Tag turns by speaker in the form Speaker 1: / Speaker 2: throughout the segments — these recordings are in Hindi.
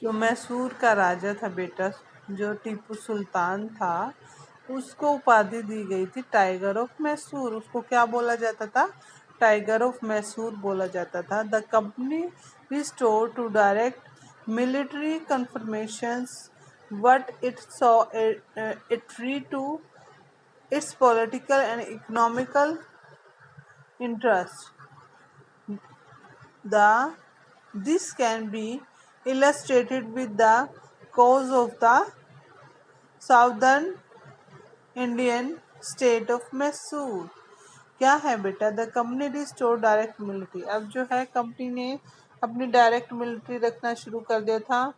Speaker 1: जो मैसूर का राजा था बेटा, जो टीपू सुल्तान था, उसको उपाधि दी गई थी टाइगर ऑफ मैसूर। उसको क्या बोला जाता था? टाइगर ऑफ मैसूर बोला जाता था। The company restore to direct military confirmations what it saw it free to its political and economical interests. This can be illustrated with the cause of the southern Indian state of Mysore. क्या है बेटा? The company restore direct military. अब जो है कंपनी ने अपनी डायरेक्ट मिलिट्री रखना शुरू कर दिया था।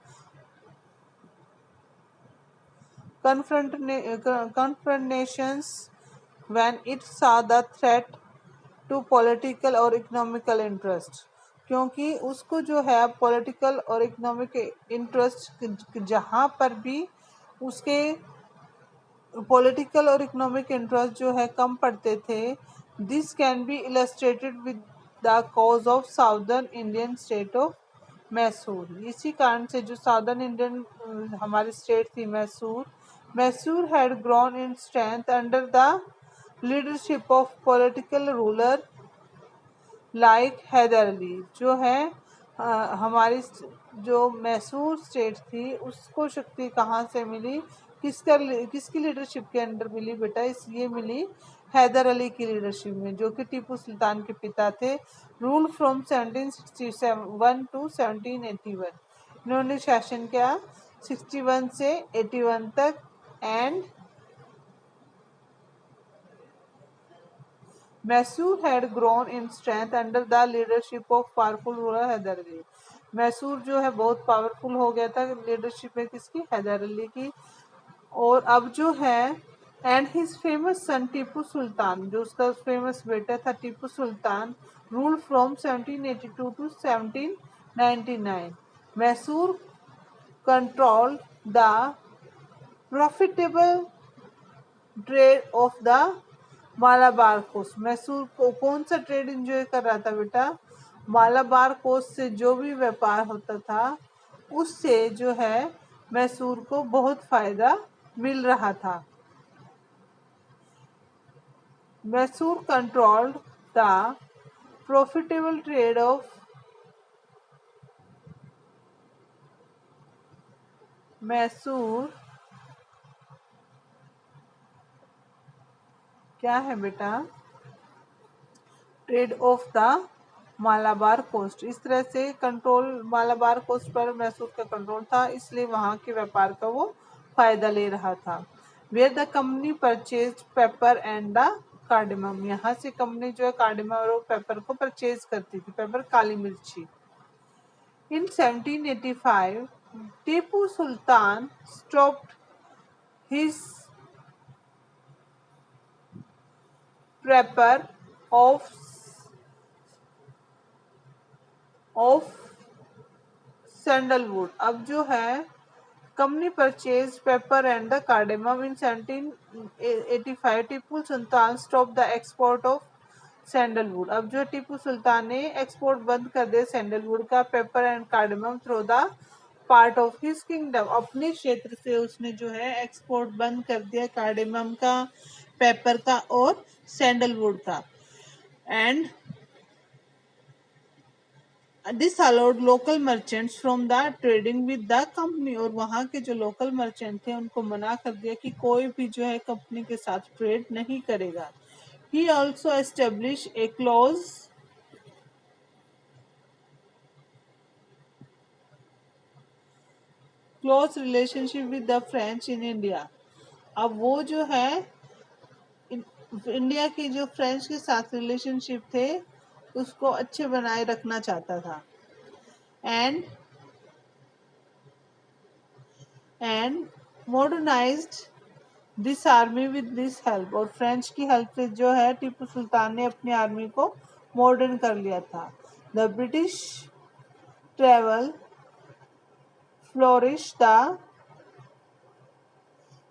Speaker 1: confrontations when it saw the threat to political और इकोनॉमिकल इंटरेस्ट, क्योंकि उसको जो है पॉलिटिकल और इकोनॉमिक इंटरेस्ट, जहाँ पर भी उसके पॉलिटिकल और इकोनॉमिक इंटरेस्ट जो है कम पड़ते थे, this can be illustrated with the cause of southern Indian state of Mysore. इसी कारण से जो साउदर्न इंडियन हमारी स्टेट थी Mysore had grown in strength under the leadership of political ruler like Hyder Ali. जो है हमारी जो मैसूर स्टेट थी उसको शक्ति कहाँ से मिली? किसकी लीडरशिप के अंडर मिली बेटा? इसलिए मिली हैदर अली की लीडरशिप में, जो कि टीपू सुल्तान के पिता थे। Rule from 1761 to 1781। इन्होंने शासन किया 61 से 81 तक। And Mysore had grown in strength under the leadership of powerful ruler Hyder Ali. Mysore जो है बहुत पावरफुल हो गया था लीडरशिप में किसकी? हैदर अली की। और अब जो है and his famous son Tipu Sultan, जो उसका फेमस बेटा था Tipu Sultan, rule from 1782 to 1799। Mysore control the profitable trade of the Malabar coast. Mysore को कौन सा ट्रेड एंजॉय कर रहा था बेटा? मालाबार कोस्ट से जो भी व्यापार होता था उससे जो है मैसूर को बहुत फायदा मिल रहा था। Mysore controlled the profitable trade of Mysore. क्या है बेटा? Trade of the Malabar coast. इस तरह से कंट्रोल मालाबार कोस्ट पर मैसूर का कंट्रोल था, इसलिए वहां के व्यापार का वो फायदा ले रहा था। Where the company purchase pepper and the cardamom. यहाँ से कंपनी जो है कार्डेमम और पेपर को परचेज करती थी, पेपर काली मिर्ची। In 1785 Tipu Sultan stopped his pepper of sandalwood. अब जो है company purchase pepper and the cardamom in 1785। Tipu Sultan stop the export of sandalwood. अब जो टीपू सुल्तान ने एक्सपोर्ट बंद कर दिया सैंडलवुड का, paper and cardamom through the part of his kingdom. अपने क्षेत्र से उसने जो है एक्सपोर्ट बंद कर दिया कार्डेमम का, पेपर का और सैंडलवुड का। And this allowed local merchants from the trading with the company. और वहाँ के जो लोकल मर्चेंट थे उनको मना कर दिया कि कोई भी जो है कंपनी के साथ ट्रेड नहीं करेगा। He also establish A close relationship with the French in India. अब वो जो है इंडिया के जो फ्रेंच के साथ रिलेशनशिप थे उसको अच्छे बनाए रखना चाहता था। And modernised this army with this help. और फ्रेंच की हेल्प से जो है टीपू सुल्तान ने अपनी आर्मी को मॉडर्न कर लिया था। The British travel flourish the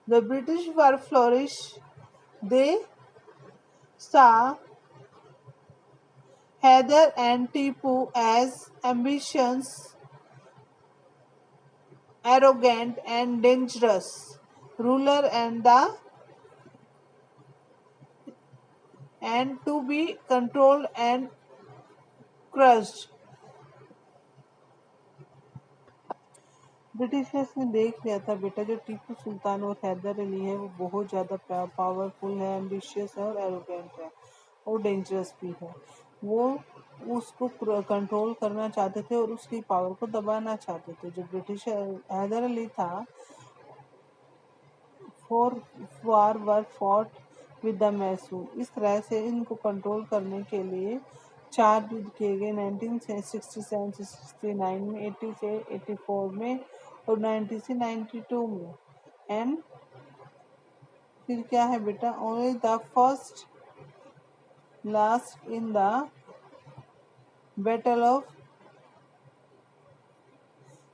Speaker 1: British were flourish they saw Hyder and Tipu as ambitions arrogant and dangerous ruler and to be controlled and crushed. Britishers ने देख लिया था बेटा जो टीपू सुल्तान और हैदर अली है वो बहुत ज़्यादा पावरफुल है, एम्बिशियस है और एरोगेंट है और डेंजरस भी है। वो उसको कंट्रोल करना चाहते थे और उसकी पावर को दबाना चाहते थे। जो ब्रिटिश हैदर अली था, 4 वर फॉट विद द मैसूर। इस तरह से इनको कंट्रोल करने के लिए 4 युद्ध किए गए 1967 से 69 में, 80 से 84 में और 90 से 92 में। एंड फिर क्या है बेटा, only the first last in the battle of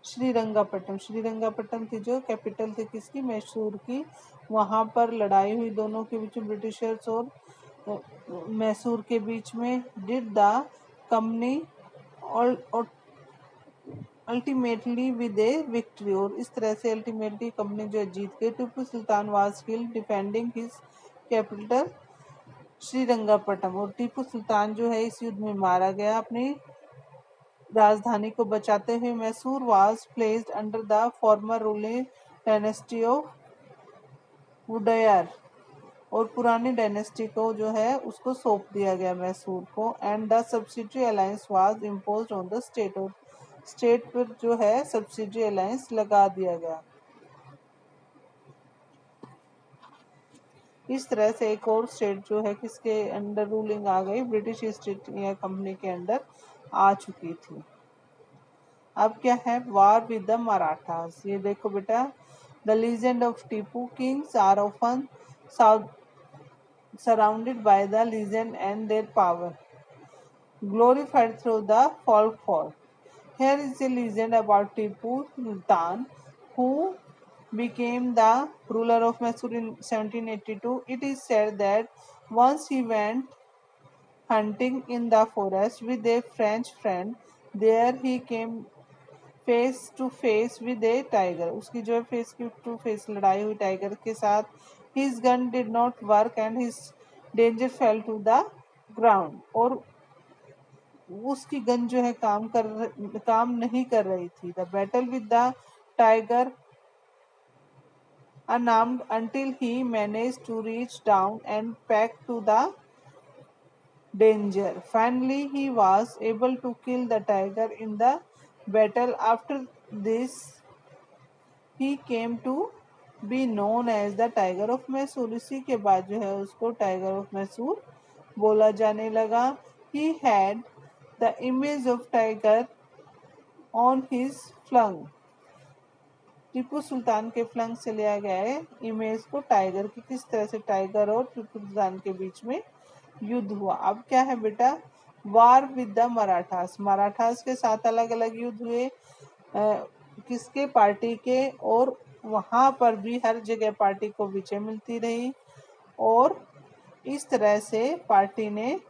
Speaker 1: Srirangapattam. Srirangapattam की जो कैपिटल थी किसकी, मैसूर की। वहां पर लड़ाई हुई दोनों के बीच में, ब्रिटिशर्स और मैसूर के बीच में। Did the company ultimately with a victory. और इस तरह से अल्टीमेटली कंपनी जो जीत गई। Tipu Sultan was killed defending his capital Srirangapattam. और टीपू सुल्तान जो है इस युद्ध में मारा गया अपनी राजधानी को बचाते हुए। Mysore was placed under the former ruling dynasty of Wodeyar. और पुरानी डायनेस्टी को जो है उसको सौंप दिया गया मैसूर को। And the subsidiary alliance was imposed on the state. और स्टेट पर जो है सब्सिडरी अलायंस लगा दिया गया। इस तरह से एक और स्टेट जो है किसके अंडर रूलिंग आ गई, ब्रिटिश ईस्ट इंडिया कंपनी के अंडर आ चुकी थी। अब क्या है, वार विद द मराठास। ये देखो बेटा, the legend of Tipu, kings are often surrounded by the legend and their power, glorified through the folklore. Here is a legend about Tipu Sultan, who became the ruler of Mysore in 1782. It is said that once he went hunting in the forest with a French friend. There he came face to face with a tiger. उसकी जो है फेस टू फेस लड़ाई हुई टाइगर के साथ। His gun did not work and his danger fell to the ground. और उसकी गन जो है काम नहीं कर रही थी। The battle with the tiger unarmed until he managed to reach down and peck to the danger. Finally, he was able to kill the tiger in the battle. After this, he came to be known as the Tiger of Mysore. इसी के बाद जो है उसको टाइगर ऑफ मैसूर बोला जाने लगा। He had the image of tiger on his flank. Tipu Sultan के फ्लंक से लिया गया है इमेज को टाइगर की। किस तरह से टाइगर और टीपू सुल्तान के बीच में युद्ध हुआ। अब क्या है बेटा, वार विद द मराठास। मराठास के साथ अलग अलग युद्ध हुए, किसके, पार्टी के। और वहां पर भी हर जगह पार्टी को विजय मिलती रही। और इस तरह से पार्टी ने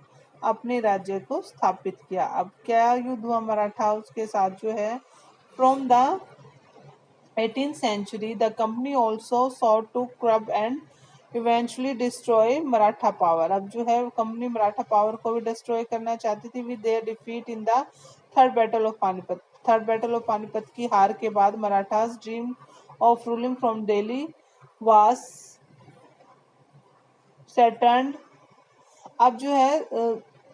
Speaker 1: अपने राज्य को स्थापित किया। अब क्या युद्ध हुआ मराठास के साथ जो है, from the 18th century, the company also sought to curb and eventually destroy Maratha power. अब जो है कंपनी मराठा पावर को भी डिस्ट्रॉय करना चाहती थी with their defeat in the third battle of Panipat. Third battle of Panipat की हार के बाद Marathas dream of ruling from Delhi was shattered. अब जो है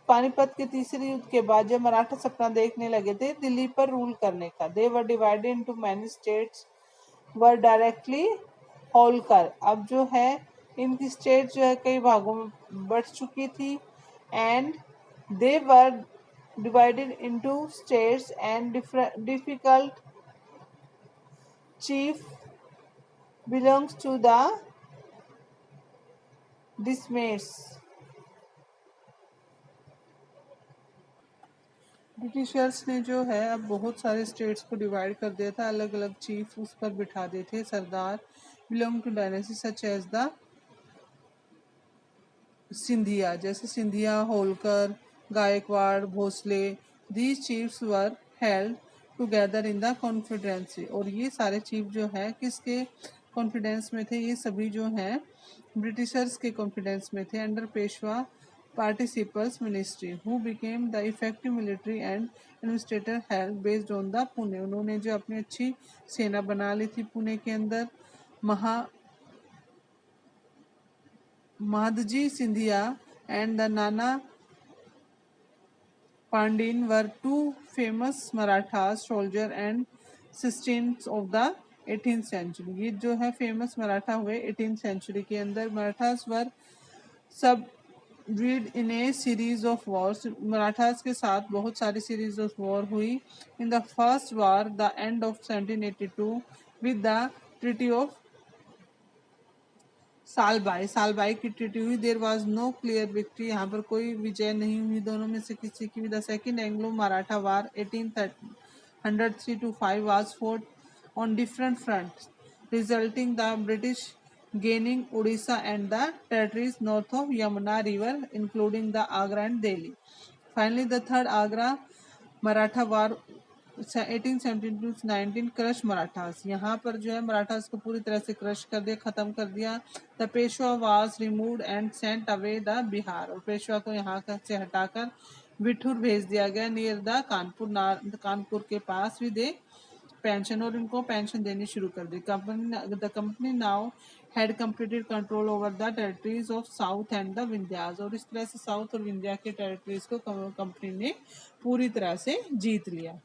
Speaker 1: पानीपत के तीसरे युद्ध के बाद जब मराठा सपना देखने लगे थे दिल्ली पर रूल करने का। They were divided into many states were directly Holkar. अब जो है इनकी स्टेट जो है कई भागों में बढ़ चुकी थी। And they were divided into states and difficult chief belongs to the dismates. Britishers ने जो है अब बहुत सारे स्टेट्स को डिवाइड कर दिया था, अलग अलग चीफ उस पर बिठा दिए थे, sardar belong to dynasty such as the Scindia, जैसे Scindia, Holkar, Gaekwad, Bhonsle. These chiefs were held together in the confederacy. और ये सारे चीफ जो है किसके कॉन्फिडेंस में थे, ये सभी जो हैं ब्रिटिशर्स के कॉन्फिडेंस में थे। Under Peshwa participles ministry who became the effective military and administrator held based on the Pune. उन्होंने जो अपनी अच्छी सेना बना ली थी पुणे के अंदर। Mahadji Scindia and the Nana Pandin were two famous Maratha soldier and citizens of the 18th century। ये जो है फेमस मराठा हुए 18th सेंचुरी के अंदर। Marathas were subdued in a series of wars. Marathas के साथ बहुत सारी सीरीज ऑफ वॉर हुई। In the first war the end of 1782 with the treaty of Salbai की ट्रीटी हुई। There was no clear victory, यहाँ पर कोई विजय नहीं हुई दोनों में से किसी की भी। The second Anglo Maratha war 1803-5 was fort on different front resulting the British gaining Odisha and the territories north of Yamuna river including the Agra and Delhi. Finally, the third Agra Maratha war 1817-19 crush Marathas. यहाँ पर जो है मराठास को पूरी तरह से क्रश कर दिया, खत्म कर दिया। The Peshwa was removed and sent away the Bihar. और पेशवा को यहाँ से हटाकर बिठूर भेज दिया गया नियर द कानपुर के पास विद ए पेंशन। और इनको पेंशन देनी शुरू कर दी। The company now had completed control over the territories of south and the Vindhyas. और इस तरह से साउथ और विंध्या के टेरिटरीज को कंपनी ने पूरी तरह से जीत लिया।